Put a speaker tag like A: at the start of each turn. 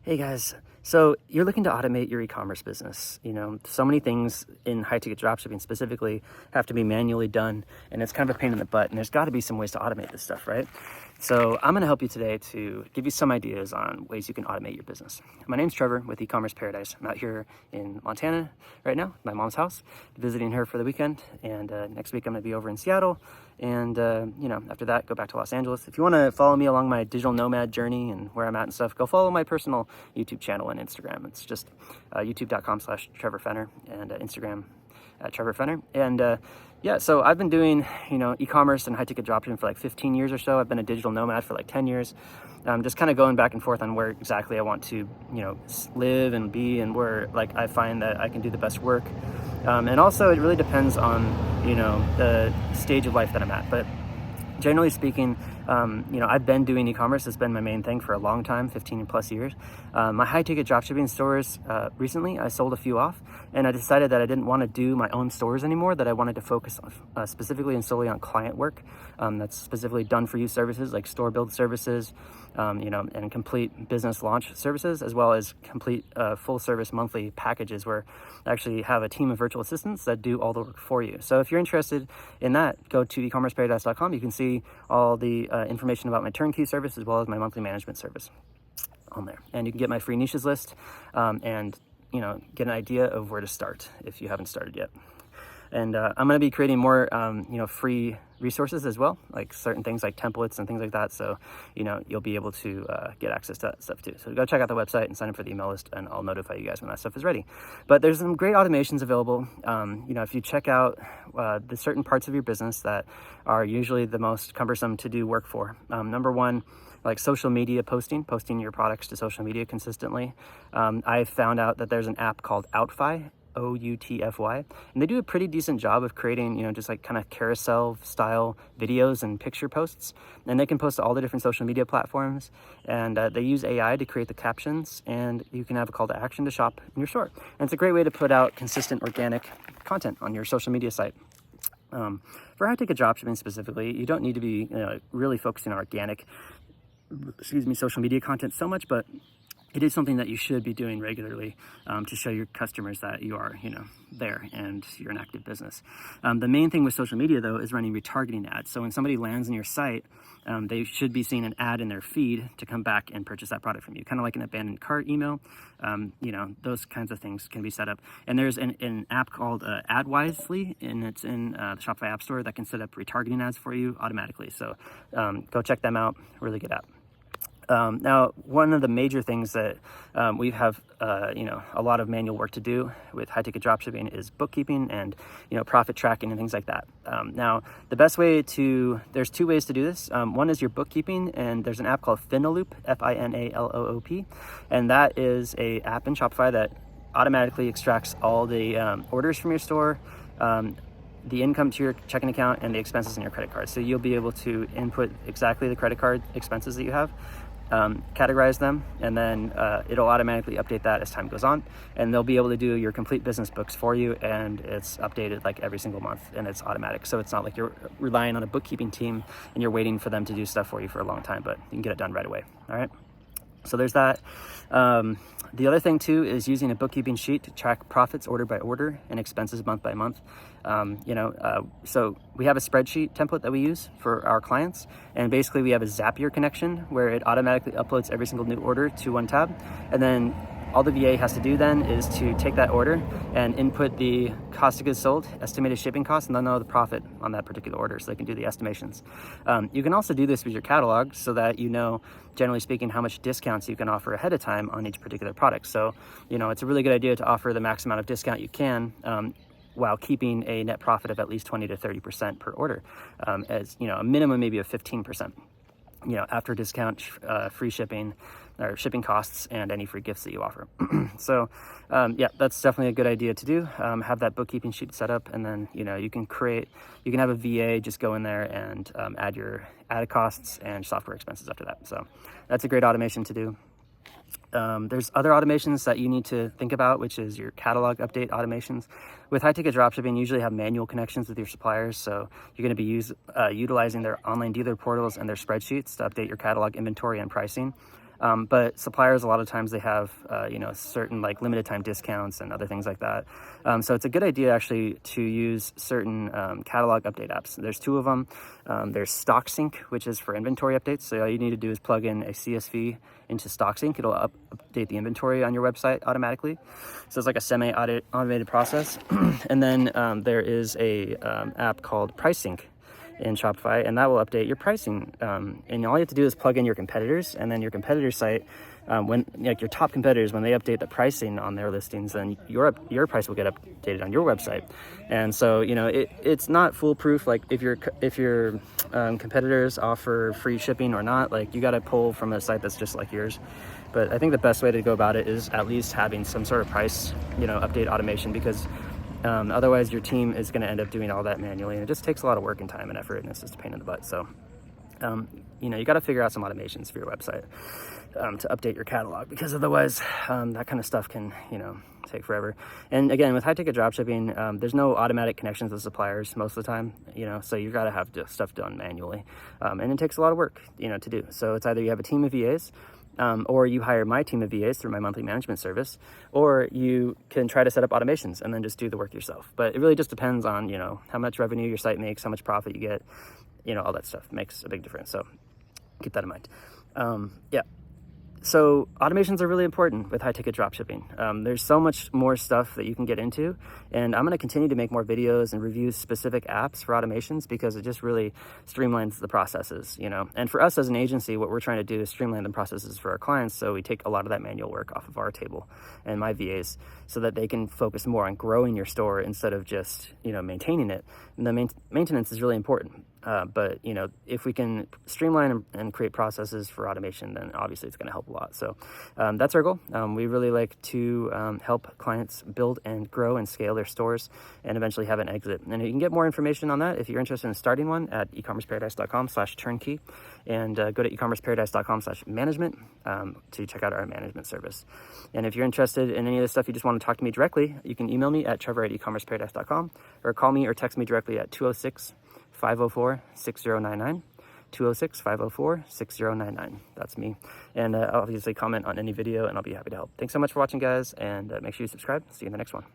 A: Hey guys, so you're looking to automate your e-commerce business. So many things in high ticket dropshipping specifically have to be manually done, and it's kind of a pain in the butt, and there's got to be some ways to automate this stuff, right? So I'm going to help you today to give you some ideas on ways you can automate your business. My name's Trevor with E-commerce Paradise. I'm out here in Montana right now, my mom's house, visiting her for the weekend, and next week I'm going to be over in Seattle, and after that go back to Los Angeles. If you want to follow me along my digital nomad journey and where I'm at and stuff, go follow my personal YouTube channel and Instagram. It's just youtube.com/Trevor Fenner and Instagram at Trevor Fenner. And so I've been doing e-commerce and high ticket dropshipping for like 15 years or so. I've been a digital nomad for like 10 years. Just kind of going back and forth on where exactly I want to live and be, and where like I find that I can do the best work. And also it really depends on the stage of life that I'm at. But generally speaking, I've been doing e-commerce. It's been my main thing for a long time, 15 plus years. My high ticket dropshipping stores, recently I sold a few off, and I decided that I didn't want to do my own stores anymore, that I wanted to focus on, specifically and solely on client work. That's specifically done for you services like store build services, and complete business launch services, as well as complete full service monthly packages where I actually have a team of virtual assistants that do all the work for you. So if you're interested in that, go to ecommerceparadise.com. You can see all the information about my turnkey service as well as my monthly management service on there. And you can get my free niches list and get an idea of where to start if you haven't started yet. And I'm going to be creating more, free resources as well, like certain things like templates and things like that. So, you'll be able to get access to that stuff too. So go check out the website and sign up for the email list, and I'll notify you guys when that stuff is ready. But there's some great automations available. If you check out the certain parts of your business that are usually the most cumbersome to do work for. Number one, like social media posting your products to social media consistently. I found out that there's an app called Outfy, Outfy, and they do a pretty decent job of creating, just like kind of carousel style videos and picture posts, and they can post to all the different social media platforms, and they use AI to create the captions, and you can have a call to action to shop in your store. And it's a great way to put out consistent organic content on your social media site. For high ticket dropshipping specifically, you don't need to be really focusing on organic social media content so much, but it is something that you should be doing regularly to show your customers that you are, there and you're an active business. The main thing with social media, though, is running retargeting ads. So when somebody lands on your site, they should be seeing an ad in their feed to come back and purchase that product from you, kind of like an abandoned cart email. Those kinds of things can be set up. And there's an app called AdWisely, and it's in the Shopify App Store that can set up retargeting ads for you automatically. So go check them out. Really good app. Now, one of the major things that we have, a lot of manual work to do with high ticket dropshipping is bookkeeping and, profit tracking and things like that. Now, the best way there's two ways to do this. One is your bookkeeping, and there's an app called Finaloop, Finaloop, and that is a app in Shopify that automatically extracts all the orders from your store, the income to your checking account, and the expenses in your credit card. So you'll be able to input exactly the credit card expenses that you have, categorize them, and then it'll automatically update that as time goes on, and they'll be able to do your complete business books for you, and it's updated like every single month, and it's automatic. So it's not like you're relying on a bookkeeping team and you're waiting for them to do stuff for you for a long time, but you can get it done right away. All right, so there's that. The other thing too is using a bookkeeping sheet to track profits order by order and expenses month by month. So we have a spreadsheet template that we use for our clients, and basically we have a Zapier connection where it automatically uploads every single new order to one tab, and then all the VA has to do then is to take that order and input the cost of goods sold, estimated shipping costs, and they'll know the profit on that particular order, so they can do the estimations. You can also do this with your catalog so that generally speaking, how much discounts you can offer ahead of time on each particular product. So, it's a really good idea to offer the max amount of discount you can, while keeping a net profit of at least 20 to 30% per order, as a minimum maybe of 15%. After discount, free shipping or shipping costs, and any free gifts that you offer. So, that's definitely a good idea to do. Have that bookkeeping sheet set up, and then, you can have a VA just go in there and add your added costs and software expenses after that. So that's a great automation to do. There's other automations that you need to think about, which is your catalog update automations. With high ticket dropshipping, you usually have manual connections with your suppliers, so you're going to be utilizing their online dealer portals and their spreadsheets to update your catalog inventory and pricing. But suppliers, a lot of times they have, certain like limited time discounts and other things like that. So it's a good idea actually to use certain catalog update apps. There's two of them. There's StockSync, which is for inventory updates. So all you need to do is plug in a CSV into StockSync. It'll update the inventory on your website automatically. So it's like a semi-automated process. And then there is a app called PriceSync in Shopify, and that will update your pricing. And all you have to do is plug in your competitors, and then your competitor site, when like your top competitors, when they update the pricing on their listings, then your price will get updated on your website. And so it's not foolproof. Like if your competitors offer free shipping or not, like you got to pull from a site that's just like yours. But I think the best way to go about it is at least having some sort of price update automation, because otherwise your team is going to end up doing all that manually, and it just takes a lot of work and time and effort, and it's just a pain in the butt. So you got to figure out some automations for your website to update your catalog, because otherwise that kind of stuff can take forever. And again, with high ticket dropshipping, there's no automatic connections with suppliers most of the time, so you got to have stuff done manually, and it takes a lot of work to do. So it's either you have a team of VAs, or you hire my team of VAs through my monthly management service, or you can try to set up automations and then just do the work yourself. But it really just depends on, how much revenue your site makes, how much profit you get, all that stuff makes a big difference. So keep that in mind. So automations are really important with high ticket dropshipping. There's so much more stuff that you can get into, and I'm going to continue to make more videos and review specific apps for automations, because it just really streamlines the processes, And for us as an agency, what we're trying to do is streamline the processes for our clients, so we take a lot of that manual work off of our table and my VAs, so that they can focus more on growing your store instead of just maintaining it. And the maintenance is really important. But if we can streamline and create processes for automation, then obviously it's going to help a lot. So that's our goal. We really like to help clients build and grow and scale their stores and eventually have an exit. And you can get more information on that if you're interested in starting one at ecommerceparadise.com/turnkey, and go to ecommerceparadise.com/management to check out our management service. And if you're interested in any of this stuff, you just want to talk to me directly, you can email me at trevor@ecommerceparadise.com, or call me or text me directly at 206-504-6099, 206-504-6099. That's me. And obviously comment on any video, and I'll be happy to help. Thanks so much for watching, guys, and make sure you subscribe. See you in the next one.